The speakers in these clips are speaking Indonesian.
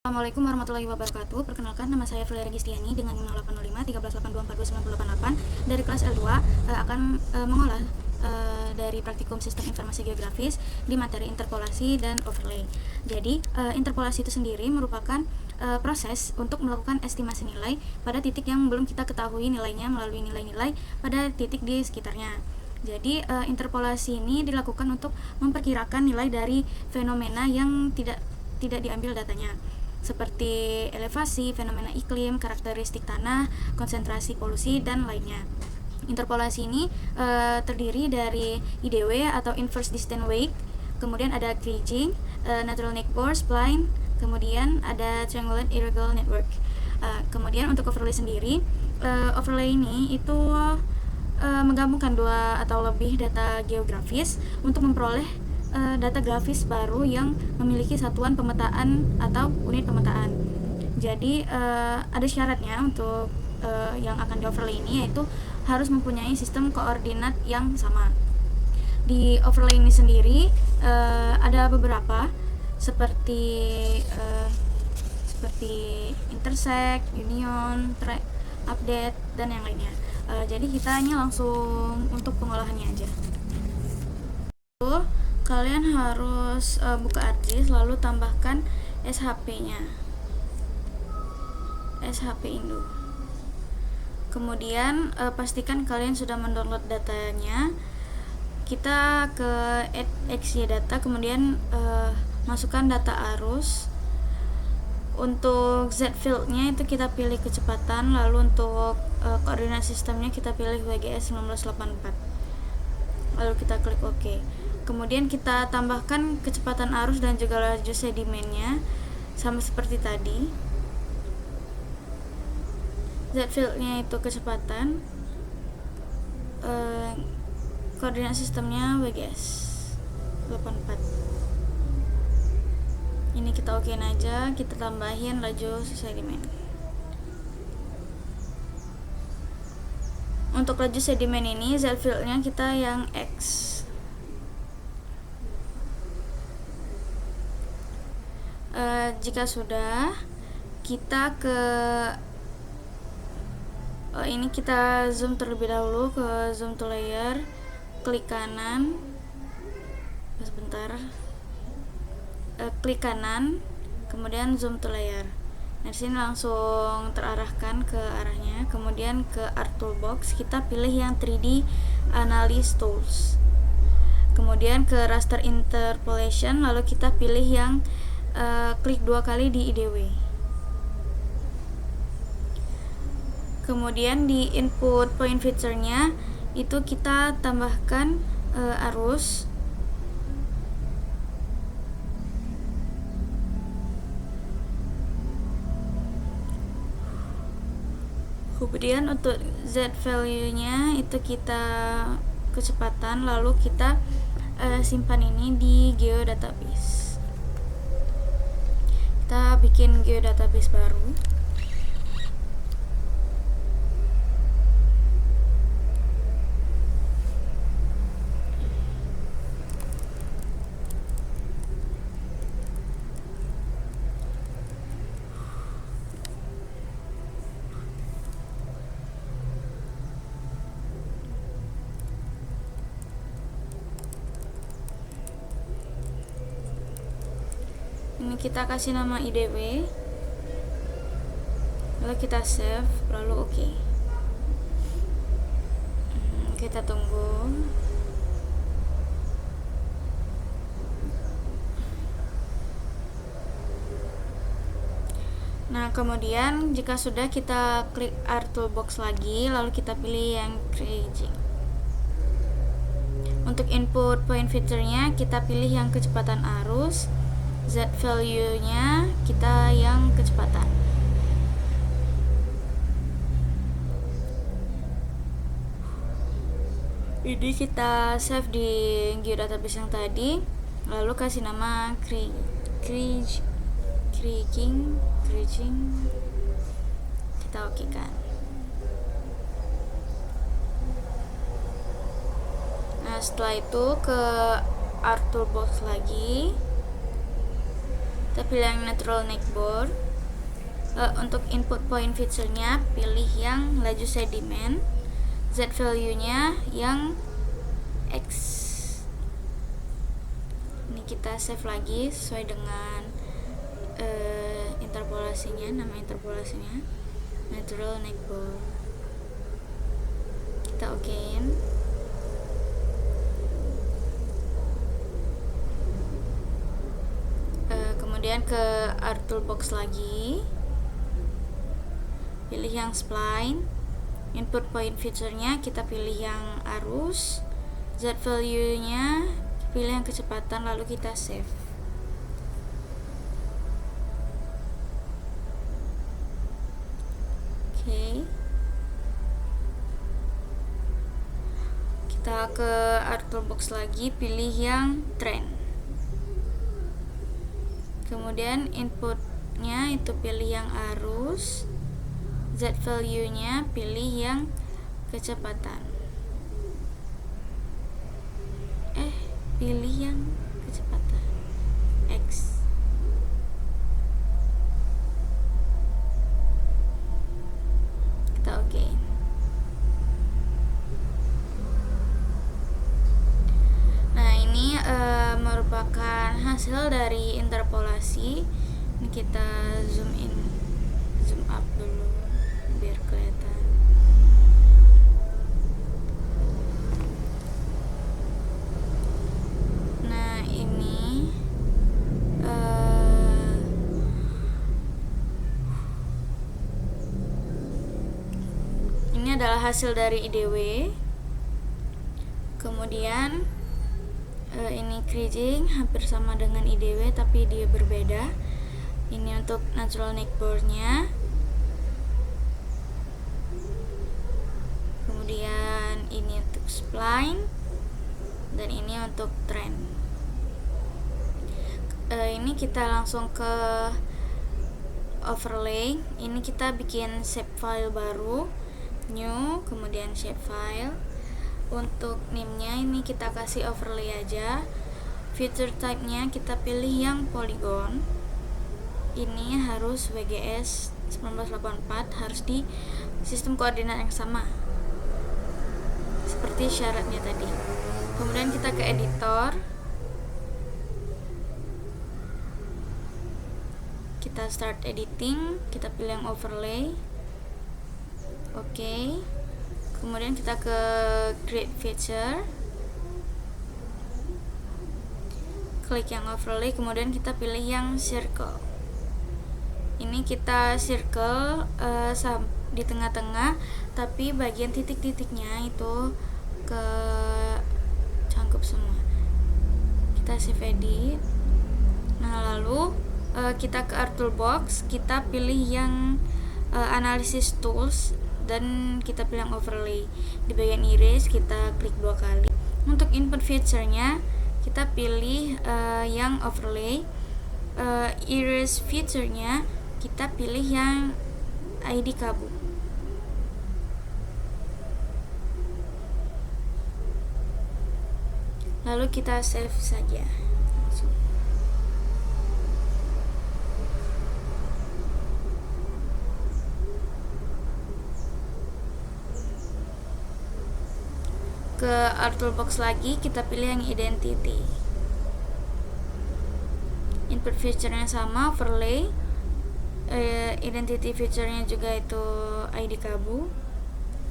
Assalamualaikum warahmatullahi wabarakatuh. Perkenalkan, nama saya Fulia Registiani dengan NIM 0805 13824298 dari kelas L2 akan mengolah dari praktikum sistem informasi geografis di materi interpolasi dan overlay. Jadi, interpolasi itu sendiri merupakan proses untuk melakukan estimasi nilai pada titik yang belum kita ketahui nilainya melalui nilai-nilai pada titik di sekitarnya. Jadi, interpolasi ini dilakukan untuk memperkirakan nilai dari fenomena yang tidak diambil datanya, seperti elevasi, fenomena iklim, karakteristik tanah, konsentrasi polusi, dan lainnya. Interpolasi ini terdiri dari IDW atau Inverse Distance Weight, kemudian ada Kriging, Natural Neighbor, Spline, kemudian ada Triangular Irregular Network. Kemudian untuk overlay sendiri, overlay ini itu menggabungkan dua atau lebih data geografis untuk memperoleh data grafis baru yang memiliki satuan pemetaan atau unit pemetaan. Jadi ada syaratnya untuk yang akan di overlay ini, yaitu harus mempunyai sistem koordinat yang sama. Di overlay ini sendiri ada beberapa seperti intersect, union, track, update, dan yang lainnya. Jadi kita ini langsung untuk pengolahannya aja. Kalian harus buka ArcGIS lalu tambahkan SHP-nya, SHP Indo. Kemudian pastikan kalian sudah mendownload datanya. Kita ke add XY data, kemudian masukkan data arus. Untuk Z field-nya itu kita pilih kecepatan, lalu untuk koordinat sistemnya kita pilih WGS 1984. Lalu kita klik OK. Kemudian kita tambahkan kecepatan arus dan juga laju sedimennya sama seperti tadi. Z field-nya itu kecepatan, koordinat sistemnya WGS 84. Ini kita okein aja, kita tambahin laju sedimen. Untuk laju sedimen ini Z field-nya kita yang X. Jika sudah, kita ke ini kita zoom terlebih dahulu ke zoom to layer, klik kanan, sebentar, klik kanan, kemudian zoom to layer. Nah, di sini langsung terarahkan ke arahnya. Kemudian ke Art Toolbox, kita pilih yang 3D Analysis Tools. Kemudian ke Raster Interpolation, lalu kita pilih yang klik 2 kali di IDW. Kemudian di input point feature-nya itu kita tambahkan arus. Kemudian untuk Z value-nya itu kita kecepatan, lalu kita simpan ini di geodatabase. Kita bikin geodatabase baru. Ini kita kasih nama IDW, lalu kita save, lalu OK. Kita tunggu. Nah, kemudian jika sudah, kita klik Art Toolbox lagi, lalu kita pilih yang Kriging. Untuk input point feature-nya kita pilih yang kecepatan arus. Z value-nya kita yang kecepatan. Ini kita save di geodatabase yang tadi, lalu kasih nama Kriging. Kita okekan. Nah, setelah itu ke Art Toolbox lagi, kita pilih yang natural neckboard. Untuk input point feature-nya pilih yang laju sedimen, Z value-nya yang X. Ini kita save lagi sesuai dengan interpolasinya, nama interpolasinya natural neckboard. Kita okein. Kemudian ke Art Toolbox lagi, pilih yang spline, input point feature-nya kita pilih yang arus, Z value-nya pilih yang kecepatan, lalu kita save. Oke. Kita ke Art Toolbox lagi, pilih yang trend. Kemudian inputnya itu pilih yang arus, Z value-nya pilih yang kecepatan. Pilih yang kecepatan X. Kita oke. Nah, ini merupakan hasil dari interpolasi. Ini kita zoom in, zoom up dulu biar kelihatan. Nah, ini adalah hasil dari IDW. Kemudian ini creasing hampir sama dengan IDW tapi dia berbeda. Ini untuk natural neckboard-nya. Kemudian ini untuk spline dan ini untuk trend. Ini kita langsung ke overlay. Ini kita bikin shape file baru, new, kemudian shape file. Untuk name-nya ini kita kasih overlay aja. Feature type-nya kita pilih yang polygon. Ini harus WGS 1984, harus di sistem koordinat yang sama seperti syaratnya tadi. Kemudian kita ke editor, kita start editing, kita pilih yang overlay. Oke. Kemudian kita ke create feature, klik yang overlay, kemudian kita pilih yang circle. Ini kita circle di tengah-tengah, tapi bagian titik-titiknya itu ke cangkup semua. Kita save edit. Nah, lalu kita ke Art Toolbox, kita pilih yang analysis tools dan kita pilih yang overlay. Di bagian iris kita klik 2 kali. Untuk input feature-nya kita pilih yang overlay. Iris feature-nya kita pilih yang ID Kabu. Lalu kita save saja. Ke Art Toolbox lagi, kita pilih yang identity. Input feature-nya sama, overlay. Identity feature-nya juga itu ID Kabu.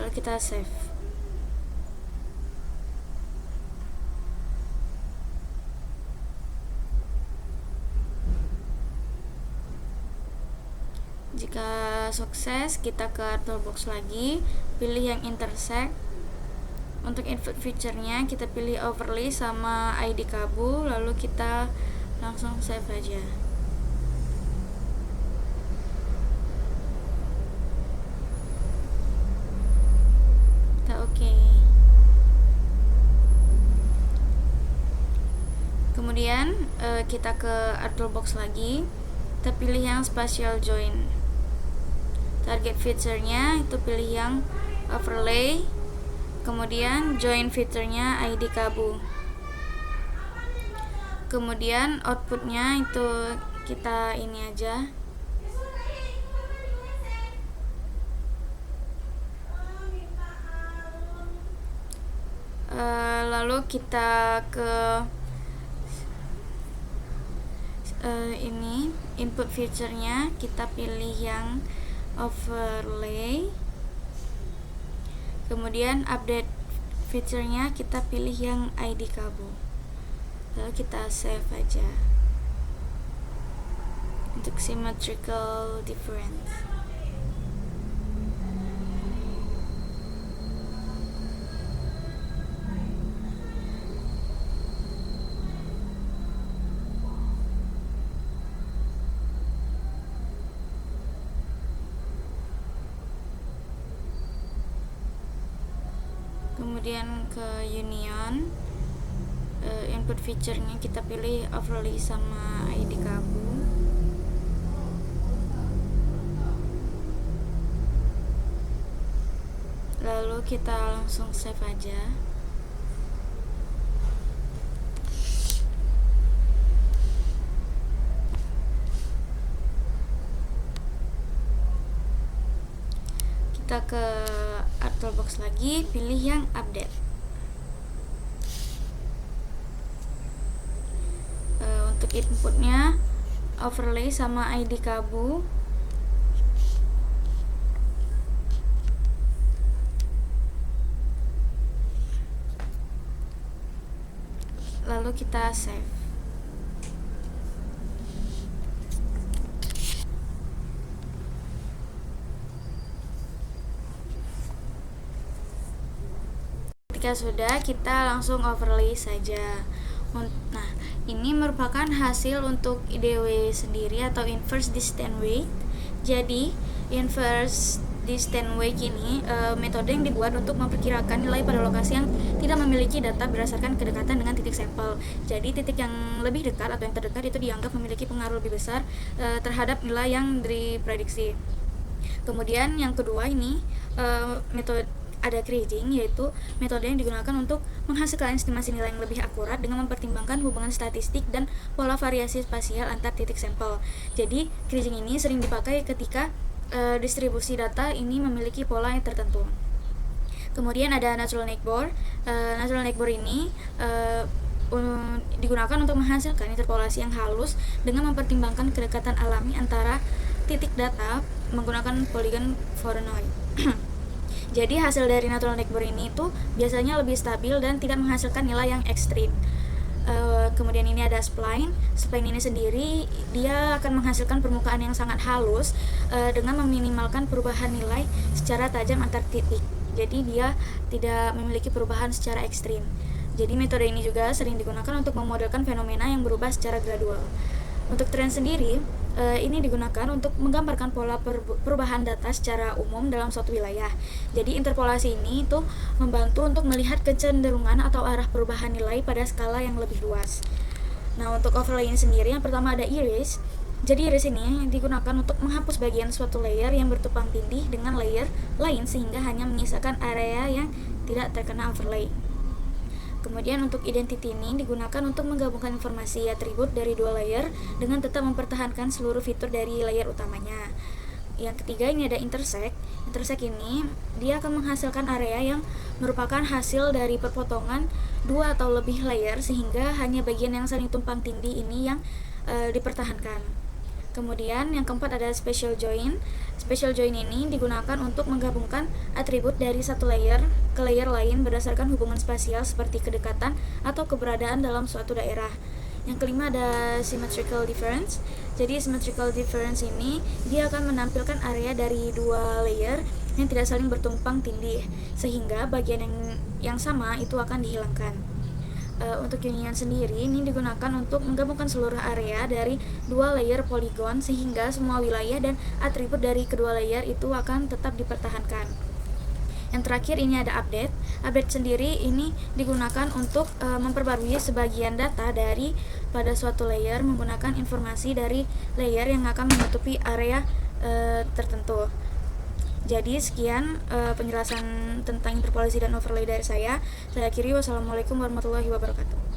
Lalu kita save. Jika sukses, kita ke Art Toolbox lagi, pilih yang intersect. Untuk input feature-nya kita pilih overlay sama ID Kabu, lalu kita langsung save aja. Kita oke. Kemudian kita ke Art Toolbox lagi, kita pilih yang spatial join. Target feature-nya itu pilih yang overlay, kemudian join feature-nya ID Kabu. Kemudian output-nya itu kita ini aja. Lalu kita ke ini input feature-nya, kita pilih yang overlay. Kemudian update feature-nya kita pilih yang ID Kabo. Lalu kita save aja. Untuk symmetrical difference. Kemudian ke union, input feature-nya kita pilih overlay sama ID Kabu. Lalu kita langsung save aja. Kita ke art toolbox lagi, pilih yang update. Untuk inputnya overlay sama ID Kabu. Lalu kita save. Ketika sudah, kita langsung overlay saja. Nah, ini merupakan hasil untuk IDW sendiri atau inverse distance weight. Jadi, inverse distance weight ini metode yang dibuat untuk memperkirakan nilai pada lokasi yang tidak memiliki data berdasarkan kedekatan dengan titik sampel. Jadi, titik yang lebih dekat atau yang terdekat itu dianggap memiliki pengaruh lebih besar terhadap nilai yang diprediksi. Kemudian yang kedua ini metode ada kriging, yaitu metode yang digunakan untuk menghasilkan estimasi nilai yang lebih akurat dengan mempertimbangkan hubungan statistik dan pola variasi spasial antar titik sampel. Jadi, kriging ini sering dipakai ketika distribusi data ini memiliki pola yang tertentu. Kemudian ada natural neighbor. Natural neighbor ini digunakan untuk menghasilkan interpolasi yang halus dengan mempertimbangkan kedekatan alami antara titik data menggunakan polygon Voronoi. Jadi hasil dari natural neighbor ini itu biasanya lebih stabil dan tidak menghasilkan nilai yang ekstrim. Kemudian ini ada spline. Spline ini sendiri dia akan menghasilkan permukaan yang sangat halus dengan meminimalkan perubahan nilai secara tajam antar titik. Jadi dia tidak memiliki perubahan secara ekstrim. Jadi metode ini juga sering digunakan untuk memodelkan fenomena yang berubah secara gradual. Untuk tren sendiri, ini digunakan untuk menggambarkan pola perubahan data secara umum dalam suatu wilayah. Jadi interpolasi ini itu membantu untuk melihat kecenderungan atau arah perubahan nilai pada skala yang lebih luas. Nah, untuk overlay ini sendiri, yang pertama ada erase. Jadi erase ini digunakan untuk menghapus bagian suatu layer yang bertumpang tindih dengan layer lain sehingga hanya menyisakan area yang tidak terkena overlay. Kemudian untuk identity ini digunakan untuk menggabungkan informasi atribut dari dua layer dengan tetap mempertahankan seluruh fitur dari layer utamanya. Yang ketiga ini ada intersect. Intersect ini dia akan menghasilkan area yang merupakan hasil dari perpotongan dua atau lebih layer sehingga hanya bagian yang saling tumpang tindih ini yang dipertahankan. Kemudian yang keempat ada special join. Special join ini digunakan untuk menggabungkan atribut dari satu layer ke layer lain berdasarkan hubungan spasial seperti kedekatan atau keberadaan dalam suatu daerah. Yang kelima ada symmetrical difference. Jadi symmetrical difference ini dia akan menampilkan area dari dua layer yang tidak saling bertumpang tindih sehingga bagian yang sama itu akan dihilangkan. Untuk union sendiri ini digunakan untuk menggabungkan seluruh area dari dua layer poligon sehingga semua wilayah dan atribut dari kedua layer itu akan tetap dipertahankan. Yang terakhir ini ada update. Update sendiri ini digunakan untuk memperbarui sebagian data dari pada suatu layer menggunakan informasi dari layer yang akan menutupi area tertentu. Jadi sekian penjelasan tentang interpolasi dan overlay dari saya. Saya akhiri, wassalamualaikum warahmatullahi wabarakatuh.